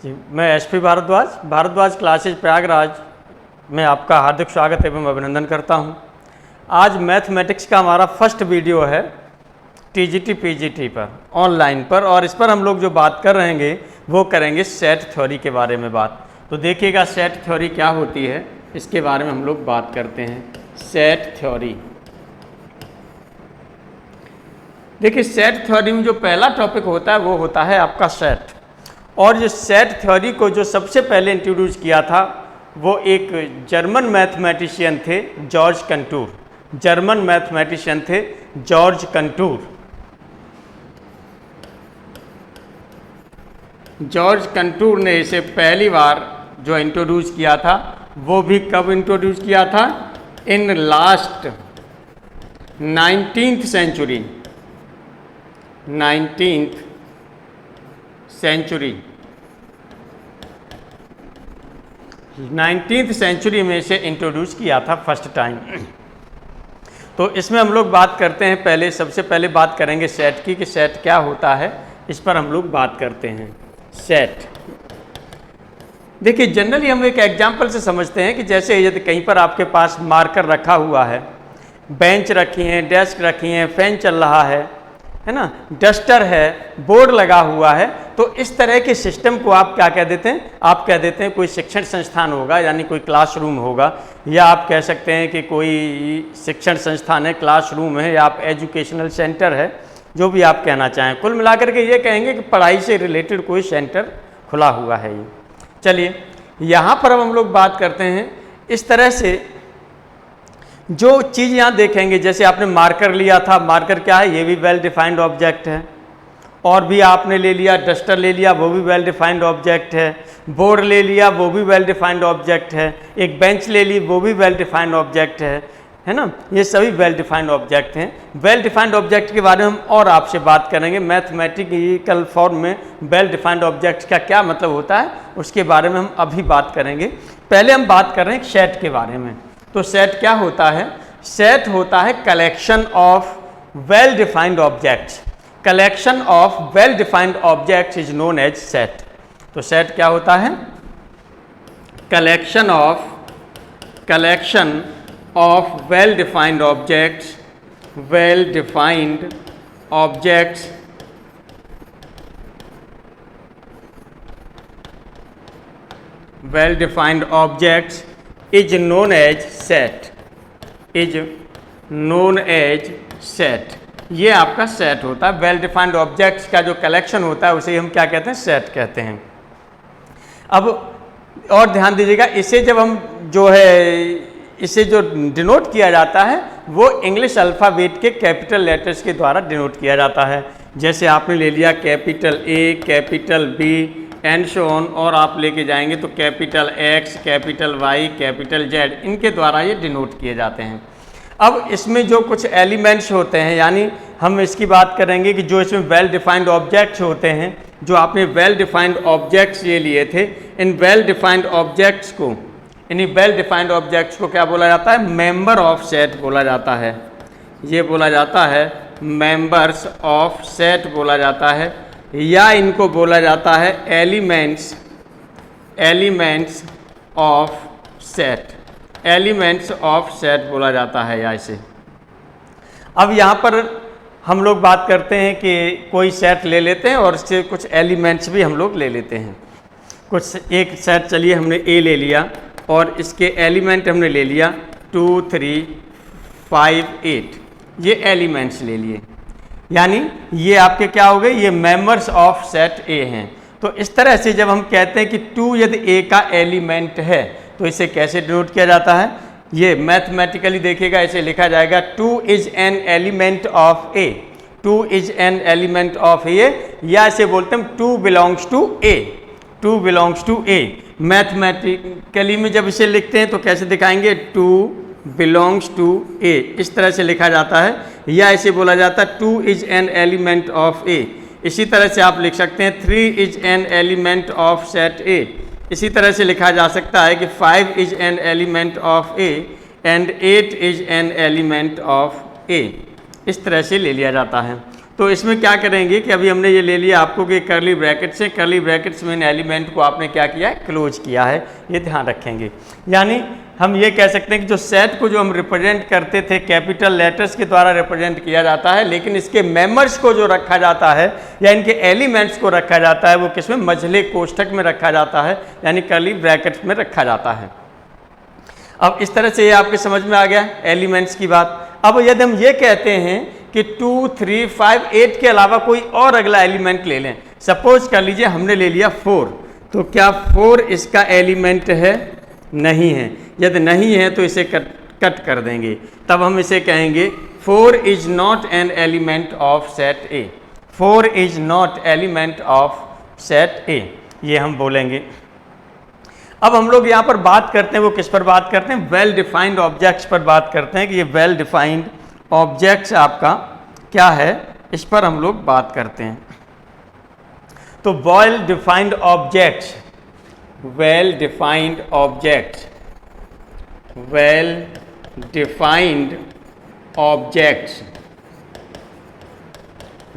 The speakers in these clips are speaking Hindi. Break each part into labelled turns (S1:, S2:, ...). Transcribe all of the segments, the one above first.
S1: जी, मैं एसपी भारद्वाज क्लासेज प्रयागराज में आपका हार्दिक स्वागत एवं अभिनंदन करता हूं। आज मैथमेटिक्स का हमारा फर्स्ट वीडियो है टीजीटी पीजीटी पर ऑनलाइन पर, और इस पर हम लोग जो बात कर रहेंगे वो करेंगे सेट थ्योरी के बारे में बात। तो देखिएगा सेट थ्योरी क्या होती है, इसके बारे में हम लोग बात करते हैं। सेट थ्योरी, देखिए सेट थ्योरी में जो पहला टॉपिक होता है वो होता है आपका सेट। और जो सेट थ्योरी को जो सबसे पहले इंट्रोड्यूस किया था वो एक जर्मन मैथमेटिशियन थे, जॉर्ज कंटूर। जर्मन मैथमेटिशियन थे जॉर्ज कंटूर। जॉर्ज कंटूर ने इसे पहली बार जो इंट्रोड्यूस किया था वो भी कब इंट्रोड्यूस किया था? In last 19th century. 19th century 19th century में इसे इंट्रोड्यूस किया था फर्स्ट टाइम। तो इसमें हम लोग बात करते हैं, पहले सबसे पहले बात करेंगे सेट की, कि सेट क्या होता है, इस पर हम लोग बात करते हैं। सेट देखिए जनरली हम एक एग्जांपल से समझते हैं कि जैसे यदि कहीं पर आपके पास मार्कर रखा हुआ है, बेंच रखी हैं, डेस्क रखी हैं, फैन चल रहा है ना, डस्टर है, बोर्ड लगा हुआ है, तो इस तरह के सिस्टम को आप क्या कह देते हैं? आप कह देते हैं कोई शिक्षण संस्थान होगा, यानी कोई क्लासरूम होगा, या आप कह सकते हैं कि कोई शिक्षण संस्थान है, क्लासरूम है, या आप एजुकेशनल सेंटर है, जो भी आप कहना चाहें। कुल मिलाकर के ये कहेंगे कि पढ़ाई से रिलेटेड कोई सेंटर खुला हुआ है ये। चलिए यहाँ पर अब हम लोग बात करते हैं इस तरह से जो चीज़ यहाँ देखेंगे, जैसे आपने मार्कर लिया था, मार्कर क्या है? ये भी वेल डिफाइंड ऑब्जेक्ट है। और भी आपने ले लिया, डस्टर ले लिया, वो भी वेल डिफाइंड ऑब्जेक्ट है। बोर्ड ले लिया, वो भी वेल डिफाइंड ऑब्जेक्ट है। एक बेंच ले ली, वो भी वेल डिफाइंड ऑब्जेक्ट है ना। ये सभी वेल डिफाइंड ऑब्जेक्ट हैं। वेल डिफाइंड ऑब्जेक्ट के बारे में हम और आपसे बात करेंगे। मैथमेटिकल फॉर्म में वेल डिफाइंड ऑब्जेक्ट का क्या मतलब होता है उसके बारे में हम अभी बात करेंगे। पहले हम बात कर रहे हैं सेट के बारे में। तो सेट क्या होता है? सेट होता है collection of well defined objects. Collection of well defined objects is known as set. तो सेट क्या होता है? Collection of well defined objects, well defined objects well defined objects is known as set. Is known as set. ये आपका सेट होता है। वेल डिफाइंड ऑब्जेक्ट्स का जो कलेक्शन होता है उसे हम क्या कहते हैं? सेट कहते हैं। अब और ध्यान दीजिएगा, इसे जब हम जो है इसे जो डिनोट किया जाता है वो इंग्लिश अल्फ़ाबेट के कैपिटल लेटर्स के द्वारा डिनोट किया जाता है। जैसे आपने ले लिया capital A, capital B and so on, और आप लेके जाएंगे तो capital X, capital Y, capital Z, इनके द्वारा ये डिनोट किए जाते हैं। अब इसमें जो कुछ एलिमेंट्स होते हैं, यानी हम इसकी बात करेंगे कि जो इसमें वेल डिफाइंड ऑब्जेक्ट्स होते हैं, जो आपने वेल डिफाइंड ऑब्जेक्ट्स ये लिए थे, इन वेल डिफाइंड ऑब्जेक्ट्स को, इन्हीं वेल डिफाइंड ऑब्जेक्ट्स को क्या बोला जाता है? मेंबर ऑफ सेट बोला जाता है। ये बोला जाता है मेंबर्स ऑफ सेट बोला जाता है, या इनको बोला जाता है elements of set. Elements of set बोला जाता है या इसे। अब यहाँ पर हम लोग बात करते हैं कि कोई सेट ले लेते हैं और इससे कुछ एलिमेंट्स भी हम लोग ले लेते हैं। कुछ एक सेट, चलिए हमने ए ले लिया और इसके एलिमेंट हमने ले लिया 2, 3, 5, 8, ये एलिमेंट्स ले लिए, यानी ये आपके क्या हो गए? ये मेंबर्स ऑफ सेट ए हैं। तो इस तरह से जब हम कहते हैं कि 2 यदि ए का एलिमेंट है तो इसे कैसे डिनोट किया जाता है? ये मैथमेटिकली देखिएगा, इसे लिखा जाएगा 2 is an element of A. 2 is an element of A, या इसे बोलते हैं 2 belongs to A. 2 belongs to A. Mathematically में जब इसे लिखते हैं तो कैसे दिखाएंगे? 2 बिलोंग्स टू ए, इस तरह से लिखा जाता है, या इसे बोला जाता है 2 is an element of A. इसी तरह से आप लिख सकते हैं 3 is an element of set A. इसी तरह से लिखा जा सकता है कि 5 is an element of A and 8 is an element of A. इस तरह से ले लिया जाता है। तो इसमें क्या करेंगे कि अभी हमने ये ले लिया आपको कि कर्ली ब्रैकेट से, कर्ली ब्रैकेट्स में इन एलिमेंट को आपने क्या किया है, क्लोज किया है, ये ध्यान रखेंगे। यानी हम ये कह सकते हैं कि जो सेट को जो हम रिप्रेजेंट करते थे कैपिटल लेटर्स के द्वारा रिप्रेजेंट किया जाता है, लेकिन इसके मेंबर्स को जो रखा जाता है या इनके एलिमेंट्स को रखा जाता है वो किसमें, मझले कोष्ठक में रखा जाता है, यानी कर्ली ब्रैकेट्स में रखा जाता है। अब इस तरह से ये आपके समझ में आ गया एलिमेंट्स की बात। अब यदि हम ये कहते हैं कि 2, 3, 5, 8 के अलावा कोई और अगला एलिमेंट ले लें, सपोज कर लीजिए हमने ले लिया 4, तो क्या 4 इसका एलिमेंट है, नहीं है। यदि नहीं है तो इसे कट कर देंगे, तब हम इसे कहेंगे 4 is not an element of set A, 4 is not element of set ए, ये हम बोलेंगे। अब हम लोग यहाँ पर बात करते हैं, वो किस पर बात करते हैं, वेल डिफाइंड ऑब्जेक्ट्स पर बात करते हैं कि ये वेल डिफाइंड ऑब्जेक्ट्स आपका क्या है, इस पर हम लोग बात करते हैं। तो well defined objects, well defined objects, well defined objects,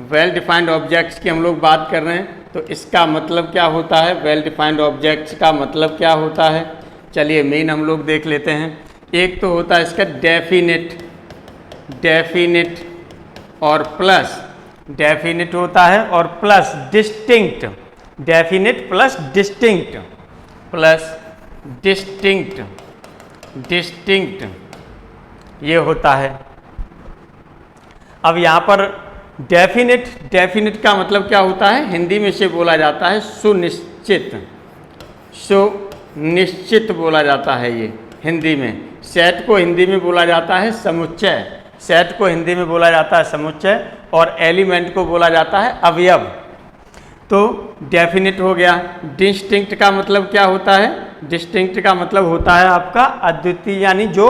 S1: well defined objects की हम लोग बात कर रहे हैं। तो इसका मतलब क्या होता है, वेल डिफाइंड ऑब्जेक्ट्स का मतलब क्या होता है, चलिए मेन हम लोग देख लेते हैं। एक तो होता है इसका डेफिनिट, डेफिनिट और प्लस, डेफिनिट होता है और plus distinct, definite plus distinct, plus distinct, distinct ये होता है। अब यहाँ पर डेफिनिट, डेफिनिट का मतलब क्या होता है, हिंदी में से बोला जाता है सुनिश्चित, सुनिश्चित बोला जाता है ये हिंदी में। सेट को हिंदी में बोला जाता है समुच्चय, सेट को हिंदी में बोला जाता है समुच्चय, और एलिमेंट को बोला जाता है अवयव। तो डेफिनिट हो गया। डिस्टिंक्ट का मतलब क्या होता है, डिस्टिंक्ट का मतलब होता है आपका अद्वितीय, यानी जो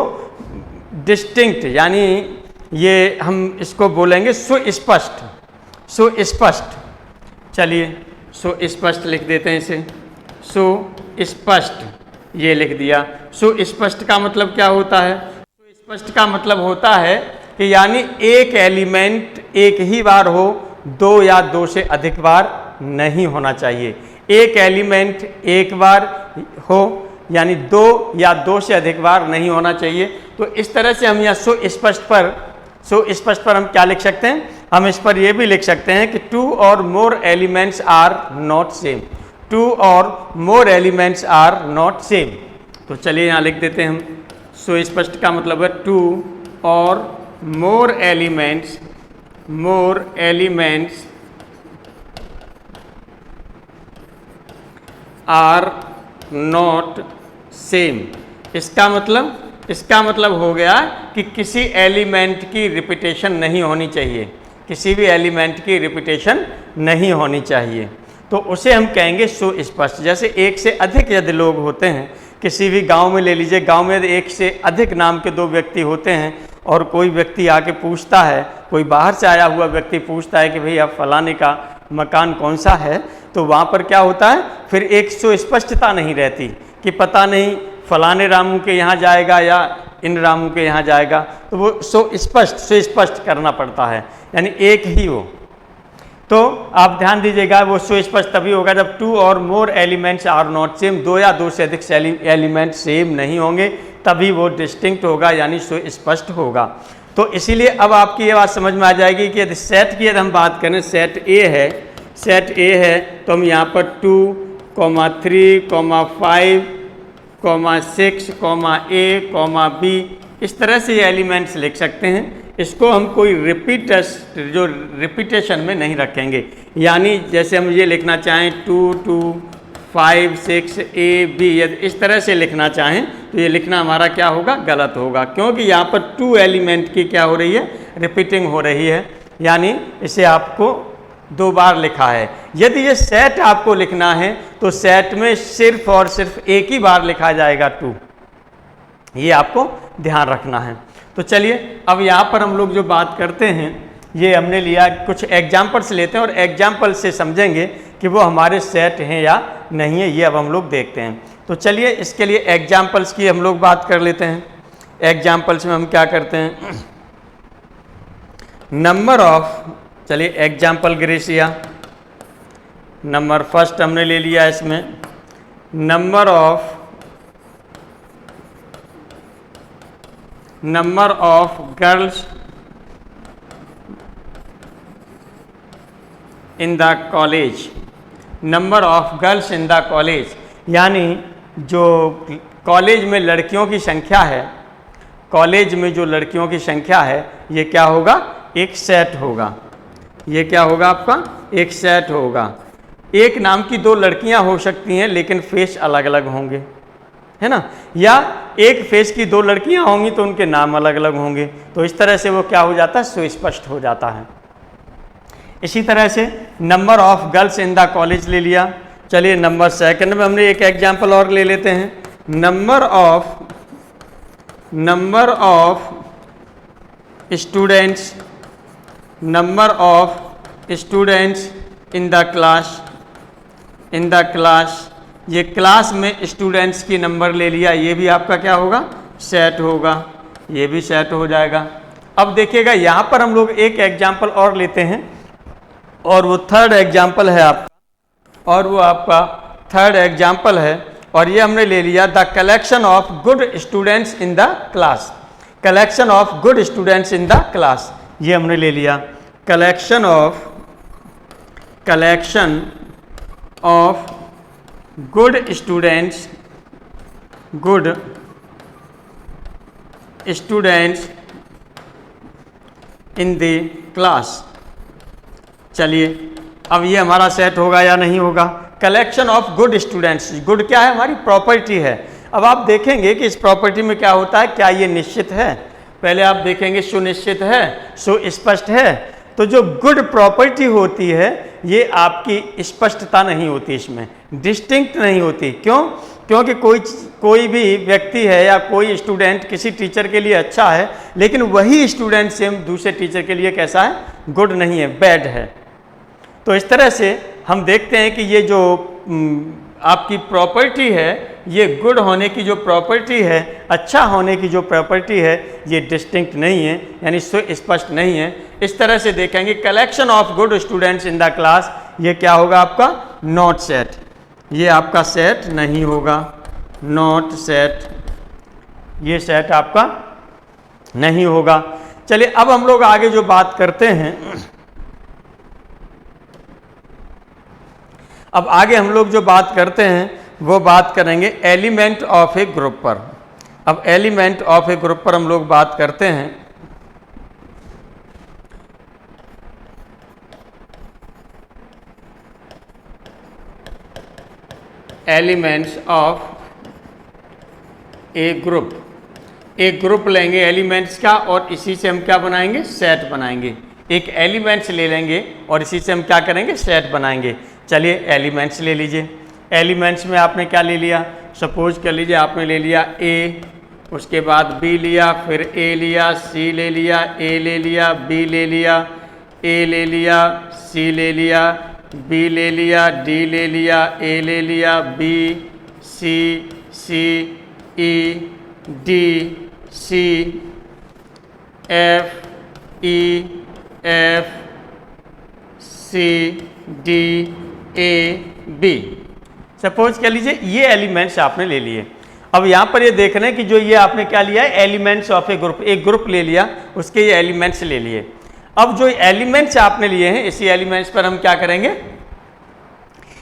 S1: डिस्टिंक्ट, यानी ये हम इसको बोलेंगे सुस्पष्ट, सुस्पष्ट। चलिए सुस्पष्ट लिख देते हैं इसे, सुस्पष्ट ये लिख दिया। सुस्पष्ट का मतलब क्या होता है, सुस्पष्ट का मतलब होता है कि यानी एक एलिमेंट एक ही बार हो, 2 या 2 से अधिक बार नहीं होना चाहिए। एक एलिमेंट एक बार हो यानी 2 या 2 से अधिक बार नहीं होना चाहिए। तो इस तरह से हम यहाँ सुस्पष्ट पर हम क्या लिख सकते हैं, हम इस पर ये भी लिख सकते हैं कि 2 or more elements are not same, 2 or more elements are not same। तो चलिए यहाँ लिख देते हैं हम, सुस्पष्ट का मतलब है 2 or more elements, more elements are not same। इसका मतलब हो गया कि किसी एलिमेंट की रिपीटेशन नहीं होनी चाहिए, किसी भी एलिमेंट की रिपीटेशन नहीं होनी चाहिए, तो उसे हम कहेंगे सुस्पष्ट। जैसे एक से अधिक यदि लोग होते हैं, किसी भी गांव में ले लीजिए, गांव में एक से अधिक नाम के 2 व्यक्ति होते हैं और कोई व्यक्ति आके पूछता है, कोई बाहर से आया हुआ व्यक्ति पूछता है कि भाई अब फलाने का मकान कौन सा है, तो वहाँ पर क्या होता है, फिर एक सुस्पष्टता नहीं रहती कि पता नहीं फलाने रामू के यहाँ जाएगा या इन रामू के यहाँ जाएगा, तो वो सुस्पष्ट करना पड़ता है, यानी एक ही हो। तो आप ध्यान दीजिएगा, वो सुस्पष्ट तभी होगा जब 2 or more elements are not same, 2 या 2 से अधिक एलिमेंट सेम नहीं होंगे, तभी वो डिस्टिंक्ट होगा यानी सुस्पष्ट होगा। तो इसीलिए अब आपकी ये बात समझ में आ जाएगी कि यदि सेट की यदि हम बात करें, सेट ए है, सेट ए है, तो हम यहाँ पर 2, 3, 5, 6, A, B इस तरह से ये एलिमेंट्स लिख सकते हैं। इसको हम कोई रिपीटेशन में नहीं रखेंगे, यानी जैसे हम ये लिखना चाहें 2, 2, 5, 6, A, B, यदि इस तरह से लिखना चाहें तो ये लिखना हमारा क्या होगा, गलत होगा, क्योंकि यहाँ पर 2 एलिमेंट की क्या हो रही है, रिपीटिंग हो रही है, यानी इसे आपको 2 बार लिखा है। यदि ये सेट आपको लिखना है तो सेट में सिर्फ और सिर्फ एक ही बार लिखा जाएगा 2, ये आपको ध्यान रखना है। तो चलिए अब यहाँ पर हम लोग जो बात करते हैं, ये हमने लिया, कुछ एग्जाम्पल्स लेते हैं और एग्जाम्पल से समझेंगे कि वो हमारे सेट हैं या नहीं है, ये अब हम लोग देखते हैं। तो चलिए इसके लिए एग्जाम्पल्स की हम लोग बात कर लेते हैं। एग्जाम्पल्स में हम क्या करते हैं, नंबर ऑफ, चलिए एग्जाम्पल ग्रेसिया, नंबर फर्स्ट हमने ले लिया इसमें, number of girls in the college, number of girls in the college, यानी जो कॉलेज में लड़कियों की संख्या है, कॉलेज में जो लड़कियों की संख्या है, ये क्या होगा, एक सेट होगा। ये क्या होगा आपका, एक सेट होगा। एक नाम की दो लड़कियां हो सकती हैं लेकिन फेस अलग अलग होंगे, है ना, या एक फेस की दो लड़कियां होंगी तो उनके नाम अलग अलग होंगे। तो इस तरह से वो क्या हो जाता है, सुस्पष्ट हो जाता है। इसी तरह से number of girls in the college ले लिया। चलिए नंबर सेकंड में हमने एक एग्जाम्पल और ले लेते हैं, number of students in the class, ये क्लास में स्टूडेंट्स की नंबर ले लिया, ये भी आपका क्या होगा, सेट होगा, ये भी सेट हो जाएगा। अब देखिएगा यहाँ पर हम लोग एक एग्जाम्पल और लेते हैं और वो थर्ड एग्जाम्पल है आपका, और वो आपका थर्ड एग्जाम्पल है, और ये हमने ले लिया the collection of good students in the class, collection of good students in the class, ये हमने ले लिया, collection of good students in the class. चलिए अब ये हमारा सेट होगा या नहीं होगा, collection of good students, good क्या है, हमारी प्रॉपर्टी है। अब आप देखेंगे कि इस प्रॉपर्टी में क्या होता है, क्या ये निश्चित है, पहले आप देखेंगे सुनिश्चित है, सुस्पष्ट है। तो जो गुड प्रॉपर्टी होती है ये आपकी स्पष्टता नहीं होती, इसमें डिस्टिंक्ट नहीं होती। क्यों? क्योंकि कोई भी व्यक्ति है या कोई स्टूडेंट किसी टीचर के लिए अच्छा है, लेकिन वही स्टूडेंट सेम दूसरे टीचर के लिए कैसा है, गुड नहीं है, बैड है। तो इस तरह से हम देखते हैं कि ये जो आपकी प्रॉपर्टी है, ये गुड होने की जो प्रॉपर्टी है, अच्छा होने की जो प्रॉपर्टी है, ये डिस्टिंक्ट नहीं है, यानी स्पष्ट नहीं है। इस तरह से देखेंगे collection of good students in the class, ये क्या होगा आपका, नॉट सेट, ये आपका सेट नहीं होगा, नॉट सेट, ये सेट आपका नहीं होगा। चलिए अब हम लोग आगे जो बात करते हैं, अब आगे हम लोग जो बात करते हैं वो बात करेंगे एलिमेंट ऑफ ए ग्रुप पर। अब एलिमेंट ऑफ ए ग्रुप पर हम लोग बात करते हैं। एलिमेंट्स ऑफ ए ग्रुप, एक ग्रुप लेंगे एलिमेंट्स का और इसी से हम क्या बनाएंगे, सेट बनाएंगे। एक एलिमेंट्स ले लेंगे और इसी से हम क्या करेंगे, सेट बनाएंगे। चलिए एलिमेंट्स ले लीजिए। एलिमेंट्स में आपने क्या ले लिया, सपोज कर लीजिए आपने ले लिया ए, उसके बाद बी लिया, फिर ए लिया, सी ले लिया, ए ले लिया, बी ले लिया, ए ले लिया, सी ले लिया, बी ले लिया, डी ले लिया, ए ले लिया, B C C E D C F E F C D A B. Suppose कह लीजिए ये एलिमेंट्स आपने ले लिए। अब यहाँ पर ये देख रहे हैं कि जो ये आपने क्या लिया है, एलिमेंट्स ऑफ ए ग्रुप, एक ग्रुप ले लिया, उसके ये एलिमेंट्स ले लिए। अब जो एलिमेंट्स आपने लिए हैं, इसी एलिमेंट्स पर हम क्या करेंगे,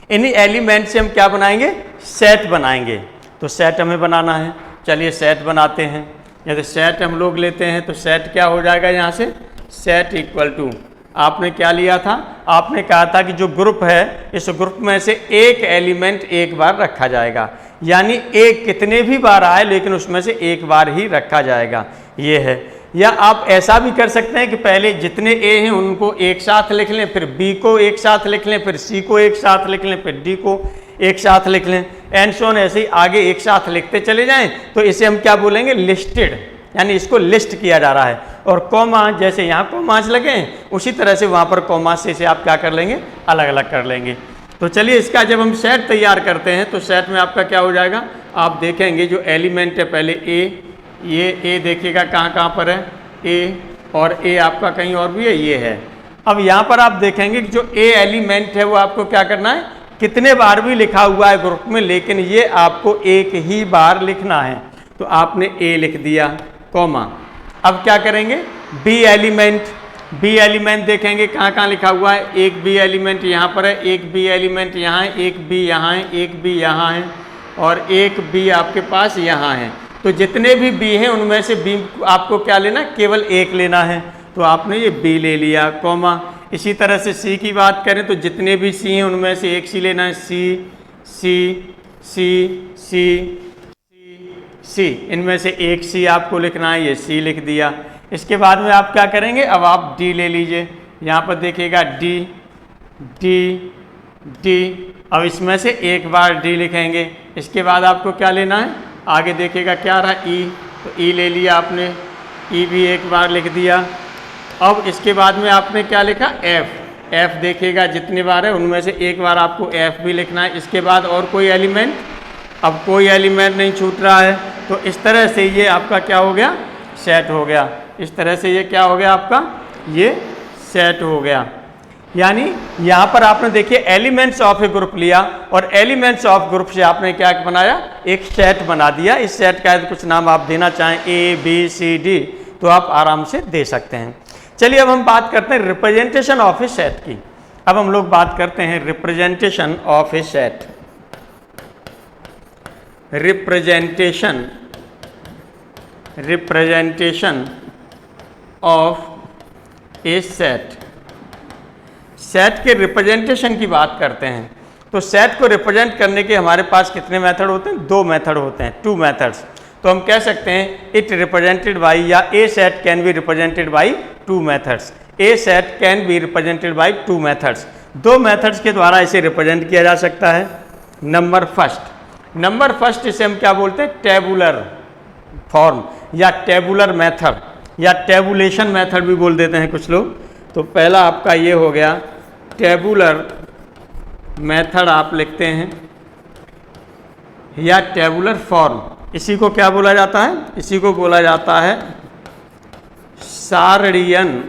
S1: इन्हीं एलिमेंट्स से हम क्या बनाएंगे, सेट बनाएंगे। तो सेट हमें बनाना है, चलिए सेट बनाते हैं। यदि सेट हम लोग लेते हैं तो सेट क्या हो जाएगा, यहाँ से सेट इक्वल टू, आपने क्या लिया था, आपने कहा था कि जो ग्रुप है, इस ग्रुप में से एक एलिमेंट एक बार रखा जाएगा, यानी एक कितने भी बार आए लेकिन उसमें से एक बार ही रखा जाएगा, ये है। या आप ऐसा भी कर सकते हैं कि पहले जितने ए हैं उनको एक साथ लिख लें, फिर बी को एक साथ लिख लें, फिर सी को एक साथ लिख लें, फिर डी को एक साथ लिख लें, एंड सो ऑन, ऐसे ही आगे एक साथ लिखते चले जाएं। तो इसे हम क्या बोलेंगे, लिस्टेड, यानी इसको लिस्ट किया जा रहा है। और कॉमा, जैसे यहाँ कॉमास लगे उसी तरह से वहाँ पर कॉमा से इसे आप क्या कर लेंगे, अलग अलग कर लेंगे। तो चलिए इसका जब हम सेट तैयार करते हैं तो सेट में आपका क्या हो जाएगा, आप देखेंगे जो एलिमेंट है पहले ए, ये ए देखिएगा कहाँ कहाँ पर है, ए, और ए आपका कहीं और भी है, ये है। अब यहाँ पर आप देखेंगे कि जो ए एलिमेंट है वो आपको क्या करना है, कितने बार भी लिखा हुआ है ग्रुप में, लेकिन ये आपको एक ही बार लिखना है। तो आपने ए लिख दिया कॉमा। अब क्या करेंगे, बी एलिमेंट देखेंगे कहाँ कहाँ लिखा हुआ है। एक बी एलिमेंट यहाँ पर है, एक बी एलिमेंट यहाँ है, एक बी यहाँ है, एक बी यहाँ है और एक बी आपके पास यहाँ है। तो जितने भी बी हैं उनमें से बी आपको क्या लेना, केवल एक लेना है। तो आपने ये बी ले लिया कॉमा। इसी तरह से सी की बात करें तो जितने भी सी हैं उनमें से एक सी लेना है, सी सी सी सी सी, इनमें से एक सी आपको लिखना है, ये सी लिख दिया। इसके बाद में आप क्या करेंगे, अब आप डी ले लीजिए। यहाँ पर देखिएगा डी डी डी, अब इसमें से एक बार डी लिखेंगे। इसके बाद आपको क्या लेना है, आगे देखिएगा क्या रहा, ई, तो ई ले लिया आपने, ई भी एक बार लिख दिया। अब इसके बाद में आपने क्या लिखा, एफ देखिएगा जितनी बार है उनमें से एक बार आपको एफ भी लिखना है। इसके बाद और कोई एलिमेंट, अब कोई एलिमेंट नहीं छूट रहा है। तो इस तरह से ये आपका क्या हो गया, सेट हो गया। इस तरह से ये क्या हो गया आपका, ये सेट हो गया। यानी यहाँ पर आपने देखिए एलिमेंट्स ऑफ ए ग्रुप लिया और एलिमेंट्स ऑफ ग्रुप से आपने क्या बनाया, एक सेट बना दिया। इस सेट का यदि कुछ नाम आप देना चाहें ए बी सी डी तो आप आराम से दे सकते हैं। चलिए अब हम बात करते हैं रिप्रेजेंटेशन ऑफ ए सेट की। अब हम लोग बात करते हैं representation of a set. Representation of a set. Set के रिप्रेजेंटेशन की बात करते हैं तो सेट को रिप्रेजेंट करने के हमारे पास कितने मेथड होते हैं, दो मेथड होते हैं, टू मेथड्स। तो हम कह सकते हैं इट रिप्रेजेंटेड बाई, या a set can be represented by two methods. A set can be represented by two methods. दो मेथड्स के द्वारा इसे रिप्रेजेंट किया जा सकता है। नंबर फर्स्ट इसे हम क्या बोलते हैं, टेबुलर फॉर्म या टेबुलर मेथड या टेबुलेशन मेथड भी बोल देते हैं कुछ लोग। तो पहला आपका ये हो गया टेबुलर मेथड आप लिखते हैं या टेबुलर फॉर्म। इसी को क्या बोला जाता है, इसी को बोला जाता है सारणीयन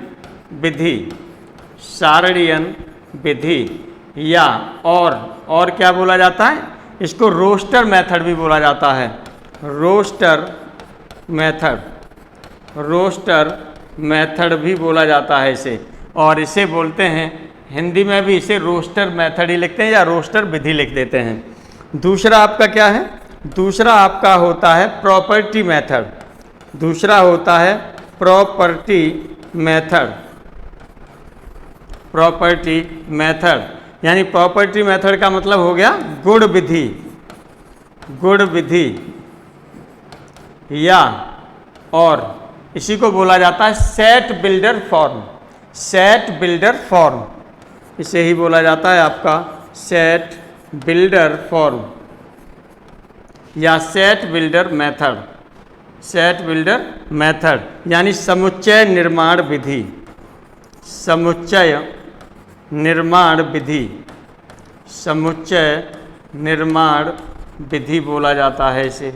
S1: विधि या और क्या बोला जाता है, इसको रोस्टर मेथड भी बोला जाता है। रोस्टर मेथड भी बोला जाता है इसे, और इसे बोलते हैं हिंदी में भी इसे रोस्टर मेथड ही लिखते हैं या रोस्टर विधि लिख देते हैं। दूसरा आपका क्या है, दूसरा आपका होता है प्रॉपर्टी मेथड। दूसरा होता है प्रॉपर्टी मेथड यानी प्रॉपर्टी मेथड का मतलब हो गया गुण विधि या और इसी को बोला जाता है सेट बिल्डर फॉर्म। इसे ही बोला जाता है आपका सेट बिल्डर फॉर्म या सेट बिल्डर मेथड यानी समुच्चय निर्माण विधि बोला जाता है इसे।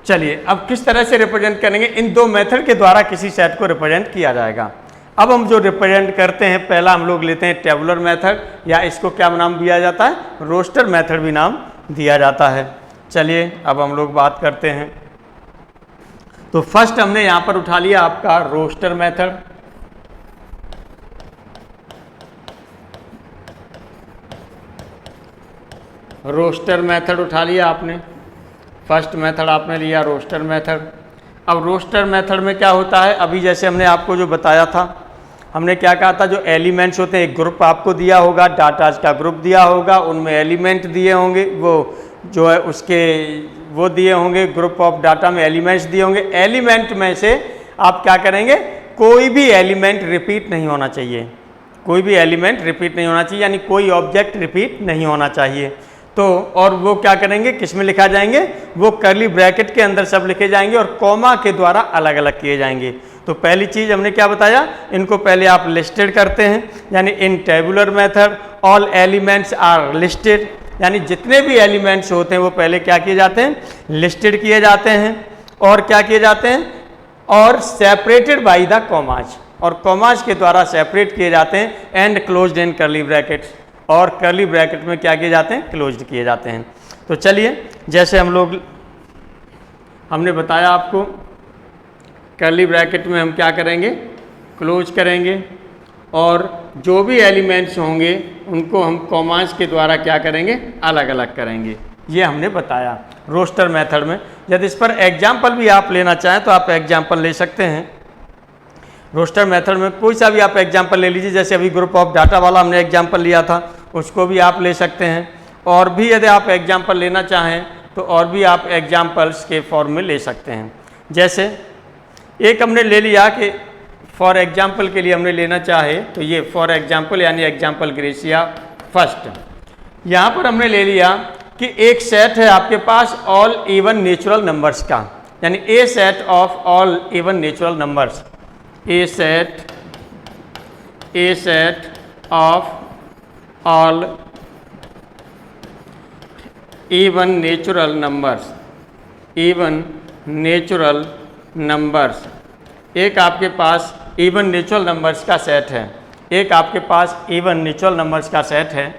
S1: चलिए अब किस तरह से रिप्रेजेंट करेंगे, इन दो मेथड के द्वारा किसी सेट को रिप्रेजेंट किया जाएगा। अब हम जो रिप्रेजेंट करते हैं, पहला हम लोग लेते हैं टेबुलर मेथड या इसको क्या नाम दिया जाता है, रोस्टर मेथड भी नाम दिया जाता है। चलिए अब हम लोग बात करते हैं। तो फर्स्ट हमने यहाँ पर उठा लिया आपका रोस्टर मेथड। रोस्टर मेथड उठा लिया आपने, फर्स्ट मेथड आपने लिया रोस्टर मेथड। अब रोस्टर मेथड में क्या होता है, अभी जैसे हमने आपको जो बताया था, हमने क्या कहा था, जो एलिमेंट्स होते हैं, एक ग्रुप आपको दिया होगा, डाटाज का ग्रुप दिया होगा, उनमें एलिमेंट दिए होंगे, वो जो है उसके वो दिए होंगे, ग्रुप ऑफ डाटा में एलिमेंट्स दिए होंगे। एलिमेंट में से आप क्या करेंगे, कोई भी एलिमेंट रिपीट नहीं होना चाहिए, कोई भी एलिमेंट रिपीट नहीं होना चाहिए, यानी कोई ऑब्जेक्ट रिपीट नहीं होना चाहिए। तो और वो क्या करेंगे, किस में लिखा जाएंगे, वो कर्ली ब्रैकेट के अंदर सब लिखे जाएंगे और कॉमा के द्वारा अलग अलग किए जाएंगे। तो पहली चीज़ हमने क्या बताया, इनको पहले आप लिस्टेड करते हैं, यानी in tabular method all elements are listed, यानी जितने भी एलिमेंट्स होते हैं वो पहले क्या किए जाते हैं, लिस्टेड किए जाते हैं। और क्या किए जाते हैं, और सेपरेटेड बाई द कॉमाज, और कॉमाज के द्वारा सेपरेट किए जाते हैं, and closed in curly brackets, और कर्ली ब्रैकेट में क्या किए जाते हैं, क्लोज्ड किए जाते हैं। तो चलिए जैसे हमने बताया आपको, कर्ली ब्रैकेट में हम क्या करेंगे, क्लोज करेंगे, और जो भी एलिमेंट्स होंगे उनको हम कॉमास के द्वारा क्या करेंगे, अलग अलग करेंगे। ये हमने बताया रोस्टर मेथड में। यदि इस पर एग्जाम्पल भी आप लेना चाहें तो आप एग्जाम्पल ले सकते हैं। रोस्टर मेथड में कोई सा भी आप एग्जाम्पल ले लीजिए, जैसे अभी ग्रुप ऑफ डाटा वाला हमने एग्जाम्पल लिया था, उसको भी आप ले सकते हैं। और भी यदि आप एग्जाम्पल लेना चाहें तो और भी आप एग्जाम्पल्स के फॉर्म में ले सकते हैं। जैसे एक हमने ले लिया कि फॉर एग्जाम्पल के लिए हमने लेना चाहे तो ये फॉर एग्जाम्पल यानी एग्जाम्पल ग्रेसिया फर्स्ट, यहाँ पर हमने ले लिया कि एक सेट है आपके पास ऑल इवन नेचुरल नंबर्स का, यानी a set of all even natural numbers, a set of all even natural numbers, एक आपके पास इवन नेचुरल नंबर्स का सेट है, एक आपके पास इवन नेचुरल नंबर्स का सेट है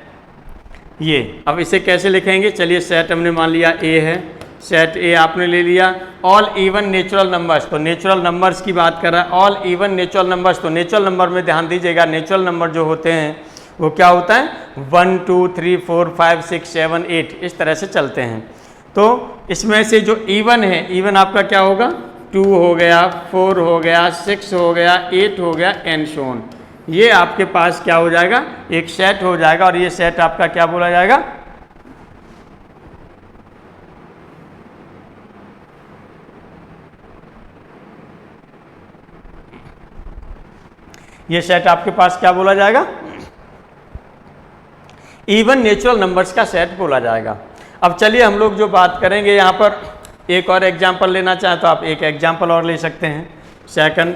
S1: ये। अब इसे कैसे लिखेंगे, चलिए सेट हमने मान लिया ए है, सेट ए आपने ले लिया, ऑल इवन नेचुरल नंबर्स, तो नेचुरल नंबर्स की बात कर रहा है, ऑल इवन नेचुरल नंबर्स, तो नेचुरल नंबर में ध्यान दीजिएगा, नेचुरल नंबर जो होते हैं वो क्या होता है, 1 2 3 4 5 6 7 8 इस तरह से चलते हैं। तो इसमें से जो इवन है, इवन आपका क्या होगा, 2 हो गया, 4 हो गया, 6 हो गया, 8 हो गया, एंड सो ऑन। ये आपके पास क्या हो जाएगा, एक सेट हो जाएगा, और ये सेट आपका क्या बोला जाएगा, ये सेट आपके पास क्या बोला जाएगा, इवन नेचुरल नंबर्स का सेट बोला जाएगा। अब चलिए हम लोग जो बात करेंगे यहाँ पर, एक और एग्जाम्पल लेना चाहें तो आप एक एग्जाम्पल और ले सकते हैं। Second,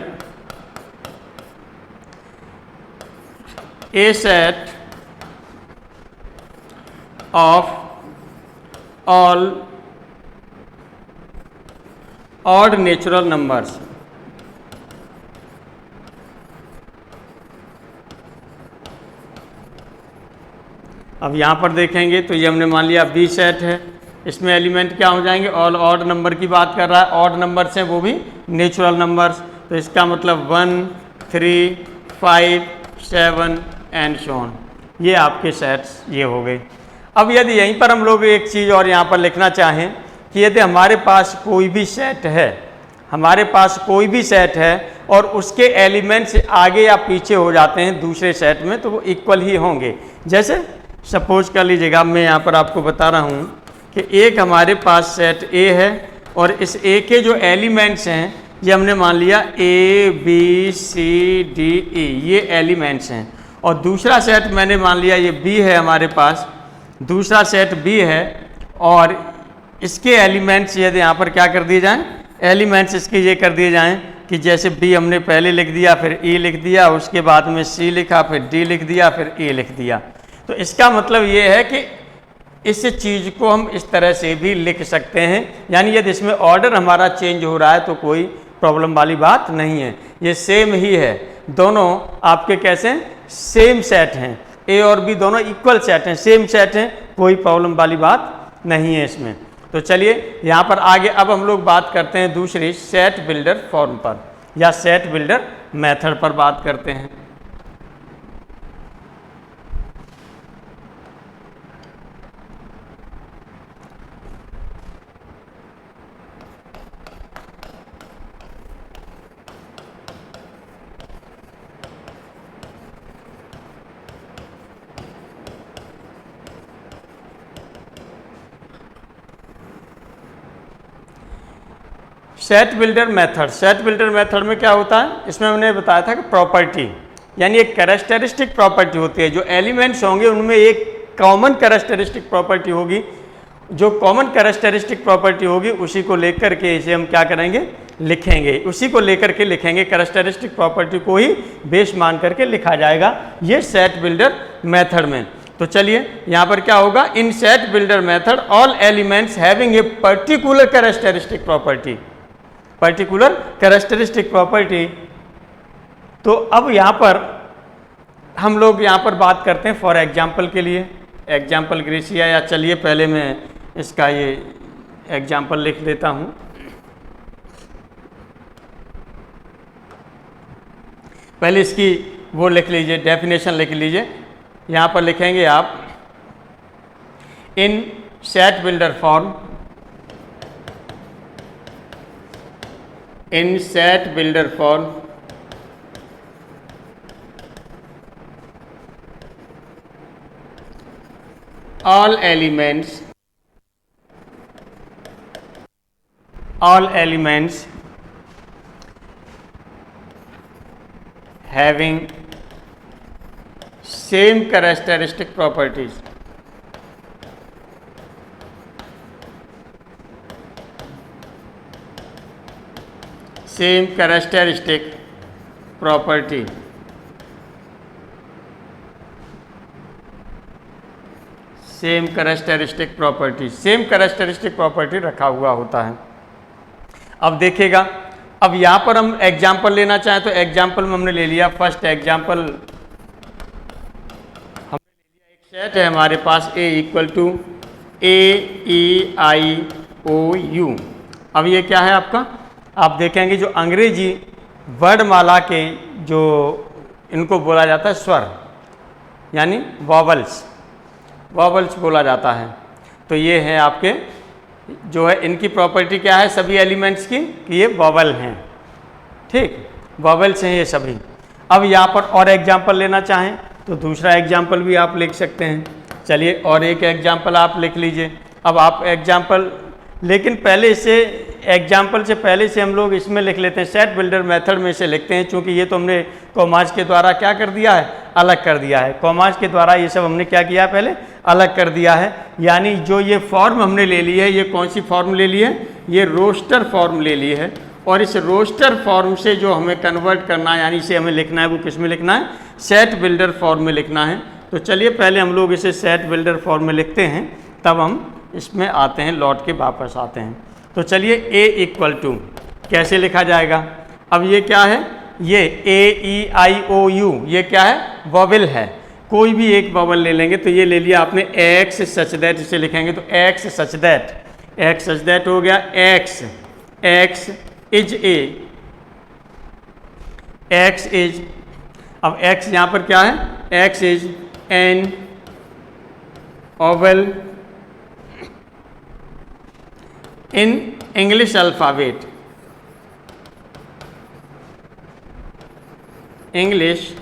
S1: A set of all odd natural numbers, अब यहाँ पर देखेंगे तो ये हमने मान लिया बी सेट है, इसमें एलिमेंट क्या हो जाएंगे, ऑल ऑड नंबर की बात कर रहा है, ऑड नंबर्स हैं वो भी नेचुरल नंबर्स, तो इसका मतलब 1 3 5 7 एंड सो ऑन, ये आपके सेट्स ये हो गए। अब यदि यहीं पर हम लोग एक चीज़ और यहाँ पर लिखना चाहें कि यदि हमारे पास कोई भी सेट है, हमारे पास कोई भी सेट है और उसके एलिमेंट्स आगे या पीछे हो जाते हैं दूसरे सेट में, तो वो इक्वल ही होंगे। जैसे सपोज कर लीजिएगा, मैं यहाँ पर आपको बता रहा हूँ कि एक हमारे पास सेट ए है और इस ए के जो एलिमेंट्स हैं ये हमने मान लिया A B C D E, ये एलिमेंट्स हैं, और दूसरा सेट मैंने मान लिया ये बी है, हमारे पास दूसरा सेट बी है, और इसके एलिमेंट्स यदि यहाँ पर क्या कर दिए जाएँ, एलिमेंट्स इसके ये कर दिए जाएँ कि जैसे बी हमने पहले लिख दिया, फिर ई लिख दिया, उसके बाद में सी लिखा, फिर डी लिख दिया, फिर ए लिख दिया। तो इसका मतलब ये है कि इस चीज़ को हम इस तरह से भी लिख सकते हैं, यानी यदि इसमें ऑर्डर हमारा चेंज हो रहा है तो कोई प्रॉब्लम वाली बात नहीं है, ये सेम ही है, दोनों आपके कैसे सेम सेट हैं, ए और बी दोनों इक्वल सेट हैं, सेम सेट हैं, कोई प्रॉब्लम वाली बात नहीं है इसमें। तो चलिए यहाँ पर आगे अब हम लोग बात करते हैं दूसरी सेट बिल्डर फॉर्म पर या सेट बिल्डर मेथड पर बात करते हैं। Set builder method, set builder method में क्या होता है, इसमें हमने बताया था कि प्रॉपर्टी यानी एक कैरेक्टरिस्टिक प्रॉपर्टी होती है, जो एलिमेंट्स होंगे उनमें एक कॉमन कैरेक्टरिस्टिक प्रॉपर्टी होगी, जो कॉमन कैरेक्टरिस्टिक प्रॉपर्टी होगी उसी को लेकर के इसे हम क्या करेंगे, लिखेंगे, उसी को लेकर के लिखेंगे, कैरेक्टरिस्टिक प्रॉपर्टी को ही बेस मान करके लिखा जाएगा ये सेट बिल्डर मेथड में। तो चलिए यहाँ पर क्या होगा, इन set builder method all elements having a particular characteristic property, particular characteristic property. तो अब यहाँ पर हम लोग यहाँ पर बात करते हैं फॉर एग्जाम्पल के लिए, एग्जाम्पल ग्रेसिया, या चलिए पहले मैं इसका ये एग्जाम्पल लिख देता हूँ। पहले इसकी वो लिख लीजिए, डेफिनेशन लिख लीजिए। यहाँ पर लिखेंगे आप इन सेट बिल्डर फॉर्म, इन set builder form all elements having same characteristic properties, same characteristic property, same characteristic property, same characteristic property रखा हुआ होता है। अब देखिएगा, अब यहाँ पर हम एग्जाम्पल लेना चाहें तो एग्जाम्पल में हमने ले लिया, फर्स्ट एग्जाम्पल हमने ले लिया, एक सेट है हमारे पास A इक्वल टू AEIOU। अब ये क्या है आपका, आप देखेंगे जो अंग्रेजी वर्णमाला के जो इनको बोला जाता है स्वर, यानी वॉवल्स, वॉवल्स बोला जाता है। तो ये है आपके जो है, इनकी प्रॉपर्टी क्या है सभी एलिमेंट्स की, कि ये वॉवल हैं, ठीक, वॉवल्स हैं ये सभी। अब यहाँ पर और एग्जाम्पल लेना चाहें तो दूसरा एग्जाम्पल भी आप लिख सकते हैं। चलिए और एक एग्जाम्पल आप लिख लीजिए। अब आप एग्जाम्पल, लेकिन पहले से एग्जाम्पल से पहले से हम लोग इसमें लिख लेते हैं, सेट बिल्डर मेथड में से लिखते हैं, क्योंकि ये तो हमने कॉमाज के द्वारा क्या कर दिया है, अलग कर दिया है। कॉमाज के द्वारा ये सब हमने क्या किया है, पहले अलग कर दिया है। यानी जो ये फॉर्म हमने ले ली है, ये कौन सी फॉर्म ले ली है, ये रोस्टर फॉर्म ले ली है। और इस रोस्टर फॉर्म से जो हमें कन्वर्ट करना है, यानी इसे हमें लिखना है, वो किस में लिखना है, सेट बिल्डर फॉर्म में लिखना है। तो चलिए पहले हम लोग इसे सेट बिल्डर फॉर्म में लिखते हैं, तब हम इसमें आते हैं, लौट के वापस आते हैं। तो चलिए A इक्वल टू कैसे लिखा जाएगा। अब ये क्या है, ये AEIOU, ये क्या है, वॉवेल है। कोई भी एक वॉवेल ले लेंगे, तो ये ले लिया आपने X सच दैट, इसे लिखेंगे तो X such that, X such that हो गया, X is A, X is, अब X यहाँ पर क्या है, X is an vowel in English alphabet, English